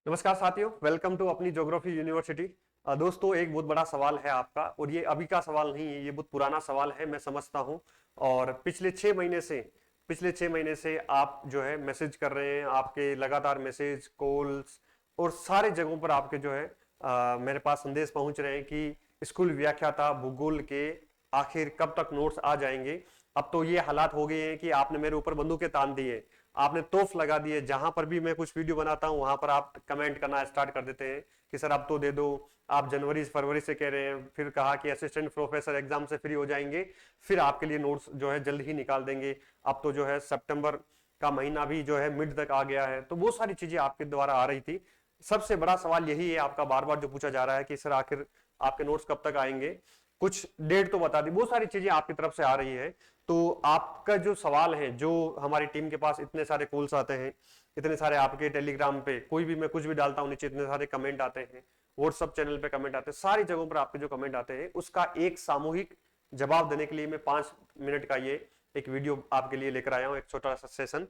नमस्कार साथियों, welcome to अपनी ज्योग्राफी यूनिवर्सिटी। दोस्तों, एक बहुत बड़ा सवाल है आपका, और ये अभी का सवाल नहीं है, ये बहुत पुराना सवाल है, मैं समझता हूँ। और पिछले 6 महीने से आप जो है मैसेज कर रहे हैं, आपके लगातार मैसेज, कॉल्स और सारे जगहों पर आपके जो है मेरे पास संदेश पहुंच रहे हैं कि स्कूल व्याख्याता भूगोल के आखिर कब तक नोट्स आ जाएंगे। अब तो ये हालात हो गए हैं कि आपने मेरे ऊपर बंदूकें तान दी है, आपने तोफ लगा दी है। जहां पर भी मैं कुछ वीडियो बनाता हूं वहां पर आप कमेंट करना स्टार्ट कर देते हैं कि सर अब तो दे दो। आप जनवरी फरवरी से कह रहे हैं, फिर कहा कि असिस्टेंट प्रोफेसर एग्जाम से फ्री हो जाएंगे, फिर आपके लिए नोट्स जो है जल्द ही निकाल देंगे। अब तो जो है सितंबर का महीना भी जो है मिड तक आ गया है, तो बहुत सारी चीजें आपके द्वारा आ रही थी। सबसे बड़ा सवाल यही है आपका, बार बार जो पूछा जा रहा है कि सर आखिर आपके नोट्स कब तक आएंगे, कुछ डेट तो बता दी। बहुत सारी चीजें आपकी तरफ से आ रही है। तो आपका जो सवाल है, जो हमारी टीम के पास इतने सारे कॉल्स आते हैं, इतने सारे आपके टेलीग्राम पे कोई भी मैं कुछ भी डालता हूं नीचे इतने सारे कमेंट आते हैं, व्हाट्सएप चैनल पे कमेंट आते हैं, सारी जगहों पर आपके जो कमेंट आते हैं उसका एक सामूहिक जवाब देने के लिए मैं 5 मिनट का ये एक वीडियो आपके लिए लेकर आया हूं, एक छोटा सा सेशन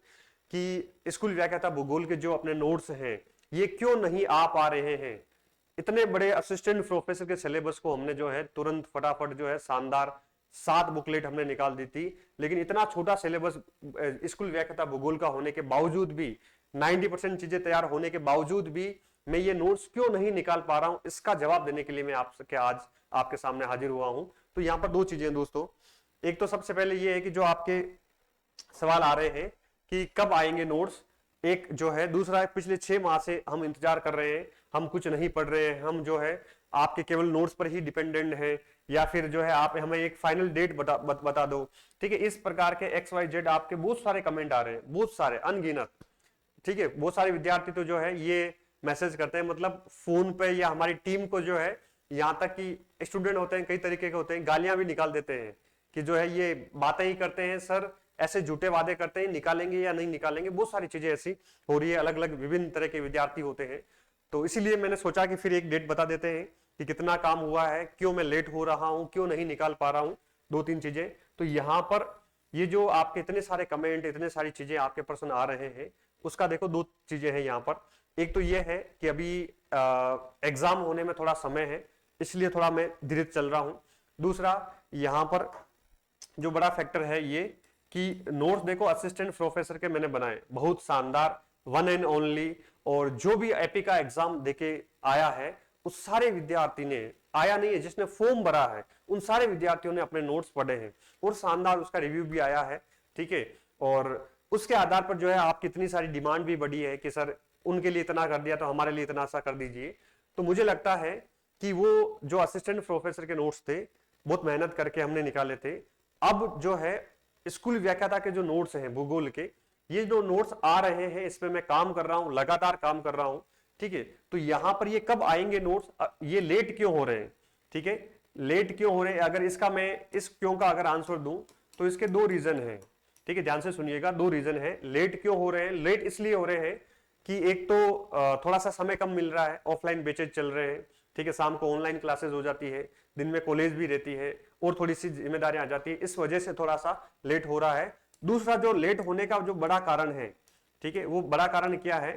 कि स्कूल व्याख्याता भूगोल के जो अपने नोट्स हैं ये क्यों नहीं आ पा रहे हैं। इतने बड़े असिस्टेंट प्रोफेसर के सिलेबस को हमने जो है तुरंत फटाफट जो है शानदार 7 बुकलेट हमने निकाल दी थी, लेकिन इतना छोटा सिलेबस स्कूल व्याख्याता भूगोल का होने के बावजूद भी, 90% चीजें तैयार होने के बावजूद भी मैं ये नोट्स क्यों नहीं निकाल पा रहा हूं, इसका जवाब देने के लिए मैं आपसे आज आपके सामने हाजिर हुआ हूं। तो यहां पर दो चीजें दोस्तों, एक तो सबसे पहले ये है कि जो आपके सवाल आ रहे हैं कि कब आएंगे नोट्स, एक जो है, दूसरा है पिछले 6 माह से हम इंतजार कर रहे हैं, हम कुछ नहीं पढ़ रहे हैं, हम जो है आपके केवल नोट्स पर ही डिपेंडेंट है, या फिर जो है आप हमें एक फाइनल डेट बता दो। ठीक है, इस प्रकार के XYZ आपके बहुत सारे कमेंट आ रहे हैं, बहुत सारे, अनगिनत। ठीक है, बहुत सारे विद्यार्थी तो जो है ये मैसेज करते हैं, मतलब फोन पे या हमारी टीम को जो है, यहां तक कि स्टूडेंट होते हैं कई तरीके के होते हैं, गालियां भी निकाल देते हैं कि जो है ये बातें ही करते हैं सर, ऐसे झूठे वादे करते हैं, निकालेंगे या नहीं निकालेंगे। बहुत सारी चीजें ऐसी हो रही है, अलग अलग विभिन्न तरह के विद्यार्थी होते हैं। तो इसीलिए मैंने सोचा कि फिर एक डेट बता देते हैं कि कितना काम हुआ है, क्यों मैं लेट हो रहा हूं, क्यों नहीं निकाल पा रहा हूं, 2-3 चीजें। तो यहां पर ये जो आपके इतने सारे कमेंट, इतने सारी चीजें आपके प्रश्न आ रहे हैं, उसका देखो 2 चीजें हैं यहां पर। एक तो ये है कि अभी एग्जाम होने में थोड़ा समय है, इसलिए थोड़ा मैं धीरे चल रहा हूं। दूसरा, यहां पर जो बड़ा फैक्टर है ये कि नोट्स देखो असिस्टेंट प्रोफेसर के मैंने बनाए, बहुत शानदार, वन एंड ओनली। और जो भी एपी का एग्जाम देके आया है उस सारे विद्यार्थी ने, आया नहीं है जिसने फॉर्म भरा है, उन सारे विद्यार्थियों ने अपने नोट्स पढ़े हैं और शानदार उसका रिव्यू भी आया है। ठीक है, और उसके आधार पर जो है आपकी इतनी सारी डिमांड भी बढ़ी है कि सर उनके लिए इतना कर दिया तो हमारे लिए इतना सा कर दीजिए। तो मुझे लगता है कि वो जो असिस्टेंट प्रोफेसर के नोट्स थे, बहुत मेहनत करके हमने निकाले थे। अब जो है स्कूल व्याख्याता के जो नोट्स हैं भूगोल के, ये जो नोट्स आ रहे हैं इस पे मैं काम कर रहा हूं, लगातार काम कर रहा हूं। ठीक है, तो यहां पर ये कब आएंगे नोट्स, ये लेट क्यों हो रहे हैं। ठीक है, लेट क्यों हो रहे हैं, अगर इसका मैं इस क्यों का अगर आंसर दूं तो इसके 2 रीजन हैं। ठीक है, ध्यान से सुनिएगा, 2 रीजन है लेट क्यों हो रहे हैं। लेट इसलिए हो रहे हैं कि एक तो थोड़ा सा समय कम मिल रहा है, ऑफलाइन बैचेज चल रहे हैं। ठीक है, शाम को ऑनलाइन क्लासेस हो जाती है, दिन में कॉलेज भी रहती है और थोड़ी सी जिम्मेदारियां आ जाती है, इस वजह से थोड़ा सा लेट हो रहा है। दूसरा जो लेट होने का जो बड़ा कारण है, ठीक है, वो बड़ा कारण क्या है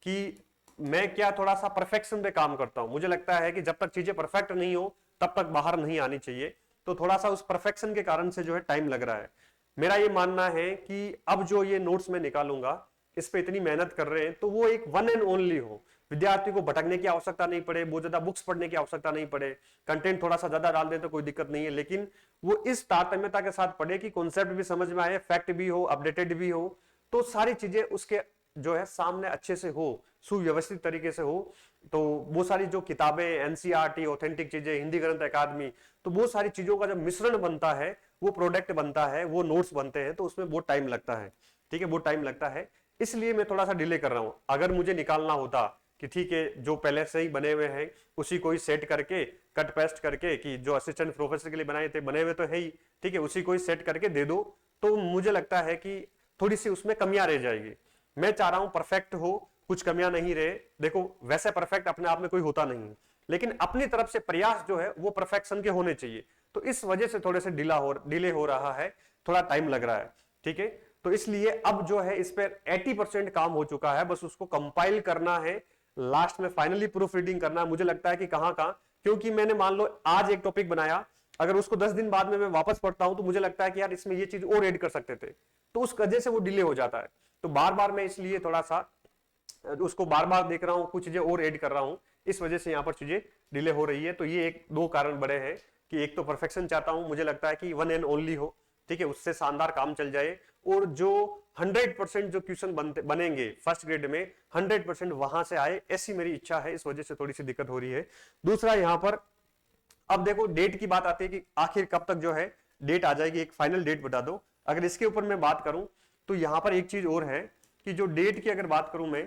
कि मैं क्या थोड़ा सा परफेक्शन पे काम करता हूं। मुझे लगता है कि जब तक चीजें परफेक्ट नहीं हो तब तक बाहर नहीं आनी चाहिए, तो थोड़ा सा उस परफेक्शन के कारण से जो है टाइम लग रहा है। मेरा ये मानना है कि अब जो ये नोट्स मैं निकालूंगा, इस पे इतनी मेहनत कर रहे हैं तो वो एक वन एंड ओनली हो, विद्यार्थी को भटकने की आवश्यकता नहीं पड़े, बहुत ज्यादा बुक्स पढ़ने की आवश्यकता नहीं पड़े, कंटेंट थोड़ा सा ज्यादा डाल दें तो कोई दिक्कत नहीं है, लेकिन वो इस तारतम्यता के साथ पढ़े कि कॉन्सेप्ट भी समझ में आए, फैक्ट भी हो, अपडेटेड भी हो, तो सारी चीजें उसके जो है सामने अच्छे से हो, सुव्यवस्थित तरीके से हो। तो वो सारी जो किताबें, एनसीईआरटी, ऑथेंटिक चीजें, हिंदी ग्रंथ अकादमी, तो वो सारी चीजों का जो मिश्रण बनता है, वो प्रोडक्ट बनता है, वो नोट्स बनते हैं, तो उसमें बहुत टाइम लगता है। ठीक है, बहुत टाइम लगता है, इसलिए मैं थोड़ा सा डिले कर रहा हूं। अगर मुझे निकालना होता कि ठीक है जो पहले से ही बने हुए हैं उसी को ही सेट करके, कट पेस्ट करके, कि जो असिस्टेंट प्रोफेसर के लिए बनाए थे बने हुए तो है ही, ठीक है, उसी को ही सेट करके दे दो, तो मुझे लगता है कि थोड़ी सी उसमें कमियां रह जाएगी। मैं चाह रहा हूं परफेक्ट हो, कुछ कमियां नहीं रहे। देखो वैसे परफेक्ट अपने आप में कोई होता नहीं है, लेकिन अपनी तरफ से प्रयास जो है वो परफेक्शन के होने चाहिए। तो इस वजह से थोड़े से डिले हो रहा है, थोड़ा टाइम लग रहा है। ठीक है, तो इसलिए अब जो है इस पर 80% काम हो चुका है, बस उसको कंपाइल करना है। लास्ट में फाइनली प्रूफ रीडिंग करना है। मुझे लगता है कि कहां कहां, क्योंकि मैंने मान लो आज एक टॉपिक बनाया, अगर उसको 10 दिन बाद में मैं वापस पढ़ता हूं तो मुझे लगता है कि यार इसमें ये चीज और ऐड कर सकते थे, तो उस वजह से वो डिले हो जाता है। तो बार बार मैं इसलिए थोड़ा सा उसको बार बार देख रहा हूं, कुछ चीजें और ऐड कर रहा हूं, इस वजह से यहाँ पर चीजें डिले हो रही है। तो ये एक दो कारण बड़े हैं कि एक तो परफेक्शन चाहता हूं, मुझे लगता है कि वन एंड ओनली हो, ठीक है, उससे शानदार काम चल जाए, और जो 100% जो क्वेश्चन बनेंगे फर्स्ट ग्रेड में 100% वहां से आए, ऐसी मेरी इच्छा है। इस वजह से थोड़ी सी दिक्कत हो रही है। दूसरा यहाँ पर अब देखो डेट की बात आती है कि आखिर कब तक जो है डेट आ जाएगी, एक फाइनल डेट बता दो। अगर इसके ऊपर मैं बात करूं तो यहां पर एक चीज और है कि जो डेट की अगर बात करूं मैं,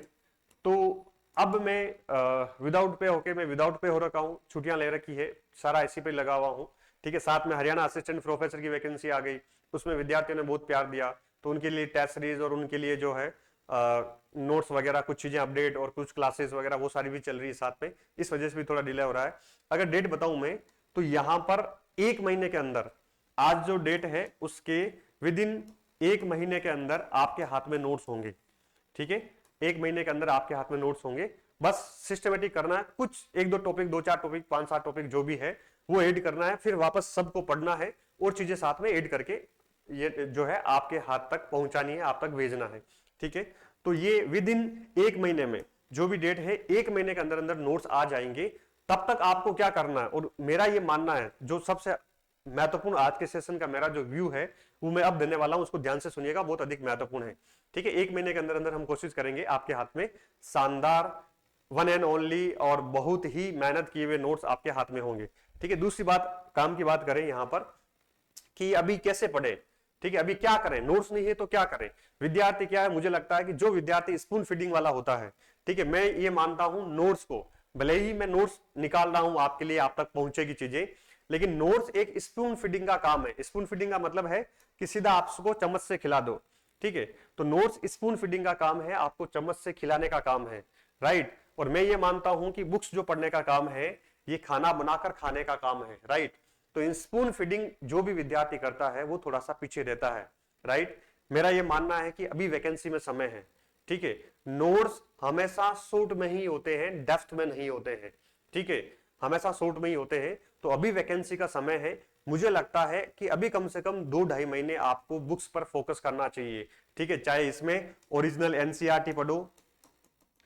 तो अब मैं विदाउट पे होके, मैं विदाउट पे हो रखा हूं, छुट्टियां ले रखी है, सारा ऐसी पे लगा हुआ हूं, ठीक है। साथ में हरियाणा असिस्टेंट प्रोफेसर की वैकेंसी आ गई, उसमें विद्यार्थियों ने बहुत प्यार दिया, तो उनके लिए टेस्ट सीरीज और उनके लिए जो है नोट्स वगैरह कुछ चीजें अपडेट और कुछ क्लासेस वगैरह वो सारी भी चल रही है साथ में, इस वजह से भी थोड़ा डिले हो रहा है। अगर डेट बताऊं मैं तो यहां पर एक महीने के अंदर, आज जो डेट है उसके विद इन एक महीने के अंदर आपके हाथ में नोट्स होंगे, ठीक है। एक महीने के अंदर आपके हाथ में नोट्स होंगे, बस सिस्टमेटिक करना है, कुछ एक दो टॉपिक, दो चार टॉपिक, 5-7 टॉपिक जो भी है वो ऐड करना है, फिर वापस सबको पढ़ना है और चीजें साथ में ऐड करके ये जो है आपके हाथ तक पहुंचानी है, आप तक भेजना है, ठीक है। तो ये विद इन एक महीने में जो भी डेट है, एक महीने के अंदर अंदर नोट्स आ जाएंगे। तब तक आपको क्या करना है, और मेरा ये मानना है, जो सबसे महत्वपूर्ण आज के सेशन का मेरा जो व्यू है वो मैं अब देने वाला हूं, उसको ध्यान से सुनिएगा, बहुत अधिक महत्वपूर्ण है, ठीक है। एक महीने के अंदर अंदर हम कोशिश करेंगे आपके हाथ में शानदार वन एंड ओनली और बहुत ही मेहनत किए हुए नोट्स आपके हाथ में होंगे, ठीक है। दूसरी बात, काम की बात करें यहां पर कि अभी कैसे पढ़े, ठीक है, अभी क्या करें, नोट्स नहीं है तो क्या करें। विद्यार्थी क्या है, मुझे लगता है कि जो विद्यार्थी स्पून फीडिंग वाला होता है, ठीक है, मैं ये मानता हूं नोट्स को, भले ही मैं नोट्स निकाल रहा हूं आपके लिए, आप तक पहुंचेगी चीजें, लेकिन नोट्स एक स्पून फीडिंग का काम है। स्पून फीडिंग का मतलब है कि सीधा आपको चम्मच से खिला दो, ठीक है। तो नोट्स स्पून फीडिंग का काम है, आपको चम्मच से खिलाने का काम है, राइट। और मैं ये मानता हूं कि बुक्स जो पढ़ने का काम है, ये खाना बनाकर खाने का काम है, राइट। तो इन स्पून फीडिंग जो भी विद्यार्थी करता है वो थोड़ा सा पीछे रहता है, राइट। मेरा ये मानना है कि अभी वैकेंसी में समय है, ठीक है। नोट्स हमेशा शॉर्ट में ही होते हैं, डेप्थ में नहीं होते हैं, ठीक है, हमेशा शॉर्ट में ही होते हैं। तो अभी वैकेंसी का समय है, मुझे लगता है कि अभी कम से कम 2-2.5 महीने आपको बुक्स पर फोकस करना चाहिए, ठीक है। चाहे इसमें ओरिजिनल एनसीईआरटी पढ़ो,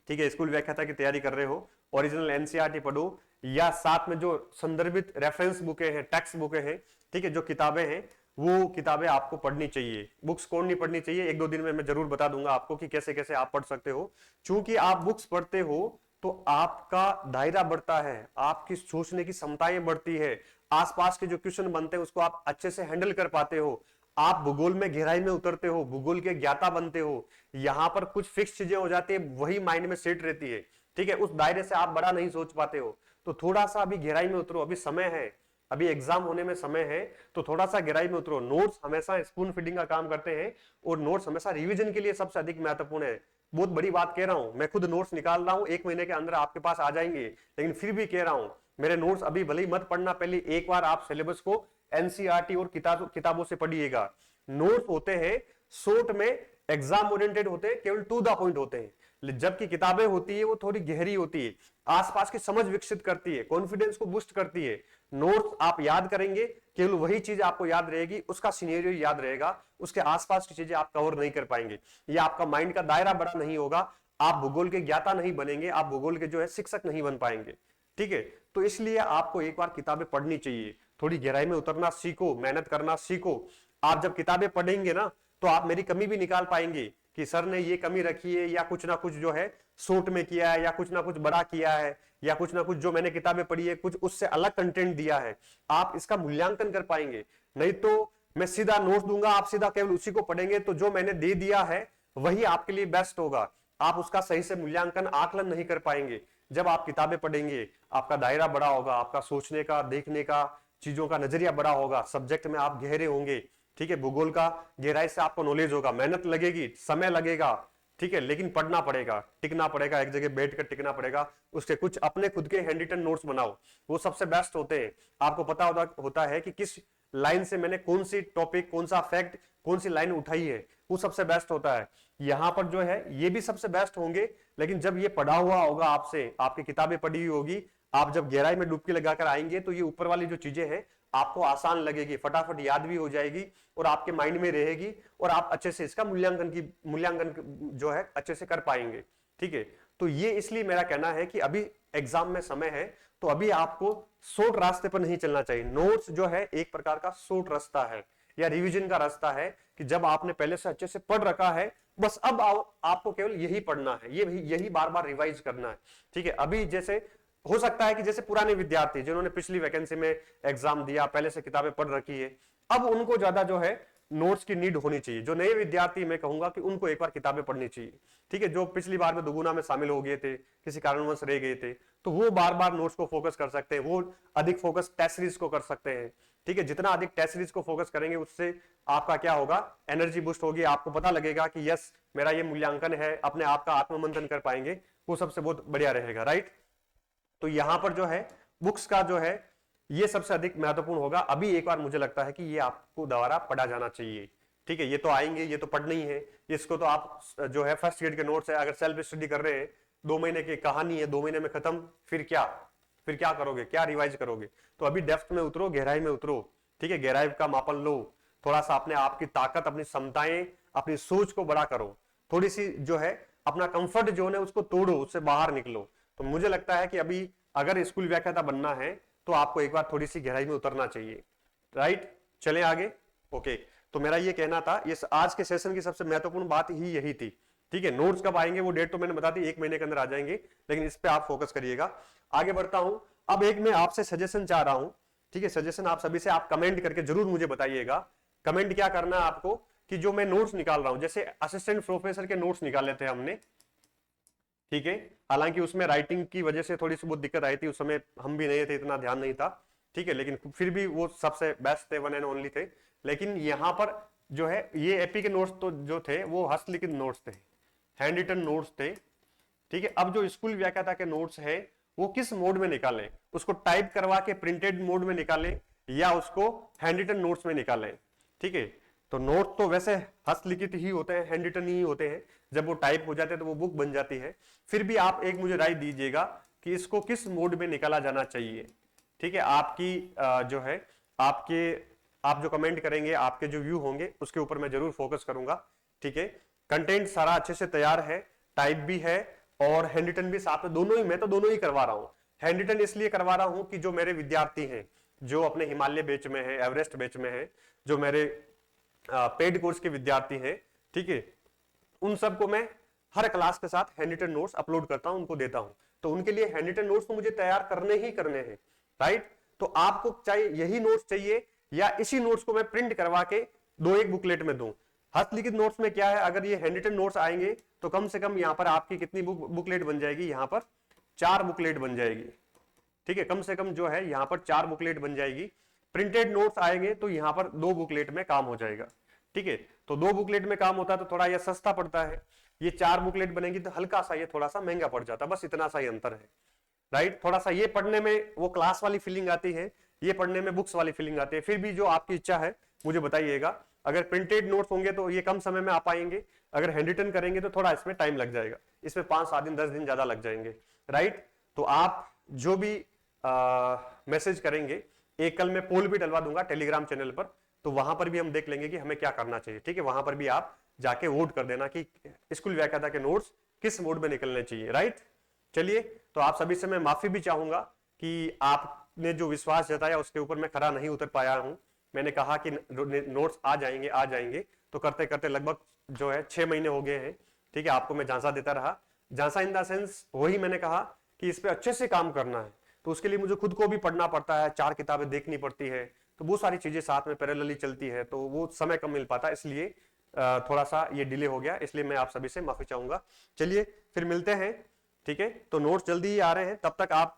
ठीक है, स्कूल व्याख्याता की तैयारी कर रहे हो, ओरिजिनल एनसीईआरटी पढ़ो, या साथ में जो संदर्भित रेफरेंस बुकें हैं, टेक्स्ट बुकें हैं, ठीक है, जो किताबें हैं वो किताबें आपको पढ़नी चाहिए। बुक्स कौन नहीं पढ़नी चाहिए, एक दो दिन में मैं जरूर बता दूंगा आपको कि कैसे कैसे आप पढ़ सकते हो। चूंकि आप बुक्स पढ़ते हो तो आपका दायरा बढ़ता है, आपकी सोचने की क्षमताएं बढ़ती है, आसपास के जो क्वेश्चन बनते हैं उसको आप अच्छे से हैंडल कर पाते हो, आप भूगोल में गहराई में उतरते हो, भूगोल के ज्ञाता बनते हो। यहां पर कुछ फिक्स चीजें हो जाती है, वही माइंड में सेट रहती है, ठीक है, उस दायरे से आप बड़ा नहीं सोच पाते हो। तो थोड़ा सा अभी गहराई में उतरो, अभी समय है, अभी एग्जाम होने में समय है, तो थोड़ा सा गहराई में उतरो। नोट्स हमेशा स्पून फीडिंग का काम करते हैं, और नोट्स हमेशा रिवीजन के लिए सबसे अधिक महत्वपूर्ण है। बहुत बड़ी बात कह रहा हूं, मैं खुद नोट्स निकाल रहा हूं, एक महीने के अंदर आपके पास आ जाएंगे, लेकिन फिर भी कह रहा हूं मेरे नोट्स अभी भले ही मत पढ़ना, पहले एक बार आप सिलेबस को एनसीईआरटी और किताबों से पढ़िएगा। नोट्स होते हैं शॉर्ट में, एग्जाम ओरिएंटेड होते हैं, केवल टू द पॉइंट होते हैं, जबकि किताबें होती है वो थोड़ी गहरी होती है, आसपास की समझ विकसित करती है, कॉन्फिडेंस को बूस्ट करती है। नोट्स आप याद करेंगे, केवल वही चीज आपको याद रहेगी, उसका सिनेरियो याद रहेगा, उसके आसपास की चीजें आप कवर नहीं कर पाएंगे, ये आपका माइंड का दायरा बड़ा नहीं होगा, आप भूगोल के ज्ञाता नहीं बनेंगे, आप भूगोल के जो है शिक्षक नहीं बन पाएंगे, ठीक है। तो इसलिए आपको एक बार किताबें पढ़नी चाहिए, थोड़ी गहराई में उतरना सीखो, मेहनत करना सीखो। आप जब किताबें पढ़ेंगे ना तो आप मेरी कमी भी निकाल पाएंगे कि सर ने ये कमी रखी है, या कुछ ना कुछ जो है शॉर्ट में किया है, या कुछ ना कुछ बड़ा किया है, या कुछ ना कुछ जो मैंने किताबें पढ़ी है कुछ उससे अलग कंटेंट दिया है, आप इसका मूल्यांकन कर पाएंगे। नहीं तो मैं सीधा नोट्स दूंगा, आप सीधा केवल उसी को पढ़ेंगे, तो जो मैंने दे दिया है वही आपके लिए बेस्ट होगा, आप उसका सही से मूल्यांकन आकलन नहीं कर पाएंगे। जब आप किताबें पढ़ेंगे आपका दायरा बड़ा होगा, आपका सोचने का, देखने का, चीजों का नजरिया बड़ा होगा, सब्जेक्ट में आप गहरे होंगे, ठीक है, भूगोल का गहराई से आपको नॉलेज होगा, मेहनत लगेगी, समय लगेगा, ठीक है, लेकिन पढ़ना पड़ेगा, टिकना पड़ेगा, एक जगह बैठकर टिकना पड़ेगा। उसके कुछ अपने खुद के हैंड रिटन नोट्स बनाओ, वो सबसे बेस्ट होते हैं। आपको पता होता है कि किस लाइन से मैंने कौन सी टॉपिक, कौन सा फैक्ट कौन सी लाइन उठाई है, वो सबसे बेस्ट होता है। यहाँ पर जो है ये भी सबसे बेस्ट होंगे, लेकिन जब ये पढ़ा हुआ होगा आपसे, आपकी किताबें पढ़ी हुई होगी, आप जब गहराई में डुबकी लगाकर आएंगे तो ये ऊपर वाली जो चीजें हैं आपको आसान लगेगी, फटाफट याद भी हो जाएगी और आपके माइंड में रहेगी, और आप अच्छे से इसका मूल्यांकन जो है अच्छे से कर पाएंगे। ठीक है, तो ये इसलिए मेरा कहना है कि अभी एग्जाम में समय है, तो अभी आपको शॉर्ट रास्ते पर नहीं चलना चाहिए। नोट्स जो है एक प्रकार का शॉर्ट रास्ता है या रिवीजन का रास्ता है, कि जब आपने पहले से अच्छे से पढ़ रखा है, बस अब आपको केवल यही पढ़ना है, यही बार बार रिवाइज करना है। ठीक है, अभी जैसे हो सकता है कि जैसे पुराने विद्यार्थी जिन्होंने पिछली वैकेंसी में एग्जाम दिया, पहले से किताबें पढ़ रखी है, अब उनको ज्यादा जो है नोट्स की नीड होनी चाहिए। जो नए विद्यार्थी मैं कहूंगा कि उनको एक बार किताबें पढ़नी चाहिए। ठीक है, जो पिछली बार में दुगुना में शामिल हो गए थे, किसी कारणवश रह गए थे, तो वो बार बार नोट्स को फोकस कर सकते हैं, वो अधिक फोकस टेस्ट सीरीज को कर सकते हैं। ठीक है, जितना अधिक टेस्ट सीरीज को फोकस करेंगे उससे आपका क्या होगा, एनर्जी बूस्ट होगी, आपको पता लगेगा कि यस मेरा ये मूल्यांकन है, अपने आप का आत्ममंथन कर पाएंगे, वो सबसे बहुत बढ़िया रहेगा। राइट, तो यहां पर जो है बुक्स का जो है ये सबसे अधिक महत्वपूर्ण होगा। अभी एक बार मुझे लगता है कि ये आपको दोबारा पढ़ा जाना चाहिए। ठीक है, ये तो आएंगे, ये तो पढ़ना ही है, इसको तो आप जो है फर्स्ट ग्रेड के नोट्स है, अगर सेल्फ स्टडी कर रहे हैं, 2 महीने की कहानी है, 2 महीने में खत्म, फिर क्या करोगे, क्या रिवाइज करोगे? तो अभी डेप्थ में उतरो, गहराई में उतरो। ठीक है, गहराई का मापन लो, थोड़ा सा अपने आप की ताकत, अपनी क्षमताएं, अपनी सोच को बड़ा करो, थोड़ी सी जो है अपना कंफर्ट जोन है उसको तोड़ो, उससे बाहर निकलो। तो मुझे लगता है कि अभी अगर स्कूल व्याख्याता बनना है तो आपको एक बार थोड़ी सी गहराई में उतरना चाहिए। राइट, चलें आगे। ओके, तो मेरा ये कहना था, ये आज के सेशन की सबसे महत्वपूर्ण बात ही यही थी। ठीक है, नोट्स कब आएंगे वो डेट तो मैंने बता दी, 1 महीने के अंदर आ जाएंगे, लेकिन इस पे आप फोकस करिएगा। आगे बढ़ता हूं, अब एक मैं आपसे सजेशन चाह रहा हूं। ठीक है, सजेशन आप सभी से, आप कमेंट करके जरूर मुझे बताइएगा। कमेंट क्या करना है आपको, कि जो मैं नोट्स निकाल रहा हूं, जैसे असिस्टेंट प्रोफेसर के नोट्स निकाले थे हमने, ठीक है, हालांकि उसमें राइटिंग की वजह से थोड़ी सी बहुत दिक्कत आई थी, उस समय हम भी नहीं थे, इतना ध्यान नहीं था। ठीक है, लेकिन फिर भी वो सबसे बेस्ट थे, वन एंड ओनली थे। लेकिन यहाँ पर जो है ये एपी के नोट्स तो जो थे वो हस्तलिखित नोट्स थे, हैंड रिटन नोट्स थे। ठीक है, अब जो स्कूल व्याख्याता के नोट्स है वो किस मोड में निकालें, उसको टाइप करवा के प्रिंटेड मोड में निकालें या उसको हैंड रिटन नोट्स में निकालें। ठीक है, तो नोट तो वैसे हस्तलिखित ही होते हैं, हैंड रिटन ही होते हैं, जब वो टाइप हो जाते हैं तो वो बुक बन जाती है। फिर भी आप एक मुझे राय दीजिएगा कि इसको किस मोड में निकाला जाना चाहिए। ठीक है, आपकी जो है आप जो कमेंट करेंगे, आपके जो व्यू होंगे उसके ऊपर मैं जरूर फोकस करूंगा। ठीक है, कंटेंट सारा अच्छे से तैयार है, टाइप भी है और हैंड रिटन भी साथ में, दोनों ही, मैं तो दोनों ही करवा रहा हूं। हैंड रिटन इसलिए करवा रहा हूं कि जो मेरे विद्यार्थी हैं, जो अपने हिमालय बैच में है, एवरेस्ट बैच में है, जो मेरे पेड कोर्स के विद्यार्थी हैं, ठीक है, उन सबको मैं हर क्लास के साथ हैंड रिटन नोट्स अपलोड करता हूं, उनको देता हूं। तो उनके लिए हैंड रिटन नोट्स तो मुझे तैयार करने ही करने हैं। राइट, तो आपको चाहिए यही नोट्स चाहिए या इसी नोट्स को मैं प्रिंट करवा के 2-1 बुकलेट में दूं? हस्तलिखित नोट्स में क्या है, अगर ये हैंड रिटन नोट्स आएंगे तो कम से कम यहाँ पर आपकी कितनी बुकलेट बन जाएगी, यहाँ पर 4 बुकलेट बन जाएगी। ठीक है, कम से कम जो है यहाँ पर 4 बुकलेट बन जाएगी। प्रिंटेड नोट्स आएंगे तो यहाँ पर 2 बुकलेट में काम हो जाएगा। ठीक है, तो 2 बुकलेट में काम होता है तो थोड़ा यह सस्ता पड़ता है। ये 4 बुकलेट बनेगी तो हल्का सा ये थोड़ा सा महंगा पड़ जाता है, बस इतना सा ही अंतर है। राइट, थोड़ा सा ये पढ़ने में वो क्लास वाली फीलिंग आती है, ये पढ़ने में बुक्स वाली फीलिंग आती है। फिर भी जो आपकी इच्छा है मुझे बताइएगा। अगर प्रिंटेड नोट्स होंगे तो ये कम समय में आ पाएंगे, अगर हैंड रिटन करेंगे तो थोड़ा इसमें टाइम लग जाएगा, इसमें 5-7 दिन 10 दिन ज्यादा लग जाएंगे। राइट, तो आप जो भी मैसेज करेंगे, एक कल मैं पोल भी डलवा दूंगा टेलीग्राम चैनल पर, तो वहां पर भी हम देख लेंगे कि हमें क्या करना चाहिए। ठीक है, वहां पर भी आप जाके वोट कर देना कि स्कूल व्याख्याता के नोट्स किस मोड में निकलने चाहिए। राइट, चलिए, तो आप सभी से मैं माफी भी चाहूंगा कि आपने जो विश्वास जताया उसके ऊपर मैं खरा नहीं उतर पाया हूं। मैंने कहा कि नोट्स आ जाएंगे, तो करते करते लगभग जो है 6 महीने हो गए हैं। ठीक है, आपको मैं झांसा देता रहा, झांसा इन द सेंस वही मैंने कहा कि इस पे अच्छे से काम करना है, तो उसके लिए मुझे खुद को भी पढ़ना पड़ता है, 4 किताबें देखनी पड़ती है, तो वो सारी चीजें साथ में पैरेलली चलती है, तो वो समय कम मिल पाता, इसलिए थोड़ा सा ये डिले हो गया, इसलिए मैं आप सभी से माफी चाहूंगा। चलिए फिर मिलते हैं। ठीक है, तो नोट्स जल्दी ही आ रहे हैं, तब तक आप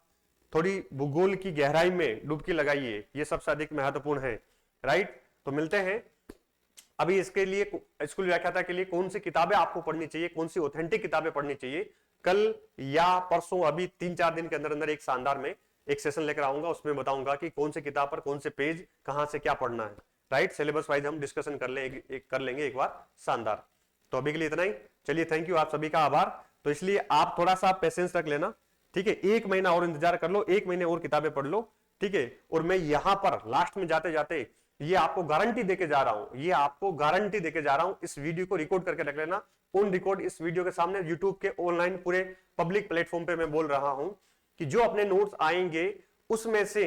थोड़ी भूगोल की गहराई में डुबकी लगाइए, ये सबसे अधिक महत्वपूर्ण है। राइट, तो मिलते हैं। अभी इसके लिए स्कूल व्याख्याता के लिए कौन सी किताबें आपको पढ़नी चाहिए, कौन सी ऑथेंटिक किताबें पढ़नी चाहिए, कल या परसों, अभी 3-4 दिन के अंदर अंदर एक शानदार में एक सेशन लेकर आऊंगा, उसमें बताऊंगा कि कौन सी किताब पर कौन से पेज कहां से क्या पढ़ना है। राइट। सिलेबस वाइज हम डिस्कशन कर लेंगे एक बार, शानदार। तो अभी के लिए इतना ही, चलिए थैंक यू, आप सभी का आभार। तो इसलिए आप थोड़ा सा पेशेंस रख लेना, ठीक है, 1 महीना और इंतजार कर लो, 1 महीने और किताबें पढ़ लो, ठीक है। और मैं यहां पर लास्ट में जाते जाते ये आपको गारंटी देके जा रहा हूं, ये आपको गारंटी देके जा रहा हूं, इस वीडियो को रिकॉर्ड करके रख लेना, ऑन रिकॉर्ड इस वीडियो के सामने, यूट्यूब के ऑनलाइन पूरे पब्लिक प्लेटफॉर्म पे मैं बोल रहा हूं कि जो अपने नोट्स आएंगे उसमें से,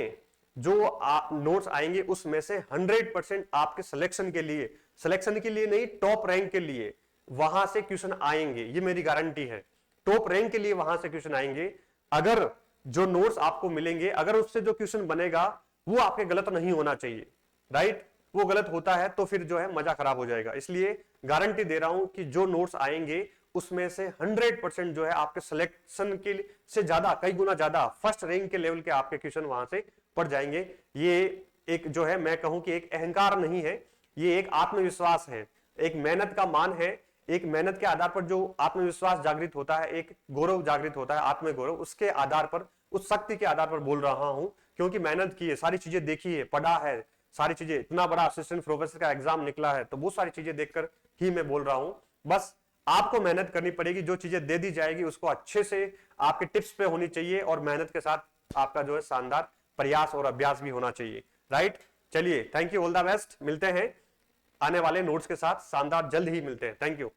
जो नोट्स आएंगे उसमें से 100% आपके सिलेक्शन के लिए नहीं, टॉप रैंक के लिए वहां से क्वेश्चन आएंगे, ये मेरी गारंटी है। टॉप रैंक के लिए वहां से क्वेश्चन आएंगे। अगर जो नोट्स आपको मिलेंगे, अगर उससे जो क्वेश्चन बनेगा वो आपके गलत नहीं होना चाहिए, राइट। वो गलत होता है तो फिर जो है मजा खराब हो जाएगा। इसलिए गारंटी दे रहा हूं कि जो नोट्स आएंगे उसमें से 100% जो है आपके सिलेक्शन के से ज्यादा, कई गुना ज्यादा फर्स्ट रैंक के लेवल के आपके क्वेश्चन वहां से पढ़ जाएंगे। ये एक जो है मैं कहूं कि एक अहंकार नहीं है, ये एक आत्मविश्वास है, एक मेहनत का मान है। एक मेहनत के आधार पर जो आत्मविश्वास जागृत होता है, एक गौरव जागृत होता है, आत्मगौरव, उसके आधार पर, उस शक्ति के आधार पर बोल रहा हूं, क्योंकि मेहनत की है, सारी चीजें देखी है, पढ़ा है, सारी चीजें, इतना बड़ा असिस्टेंट प्रोफेसर का एग्जाम निकला है, तो वो सारी चीजें देखकर ही मैं बोल रहा हूं। बस आपको मेहनत करनी पड़ेगी, जो चीजें दे दी जाएगी उसको अच्छे से आपके टिप्स पे होनी चाहिए, और मेहनत के साथ आपका जो है शानदार प्रयास और अभ्यास भी होना चाहिए, राइट। चलिए thank you, all the best, मिलते हैं आने वाले नोट्स के साथ, शानदार, जल्द ही मिलते हैं, थैंक यू।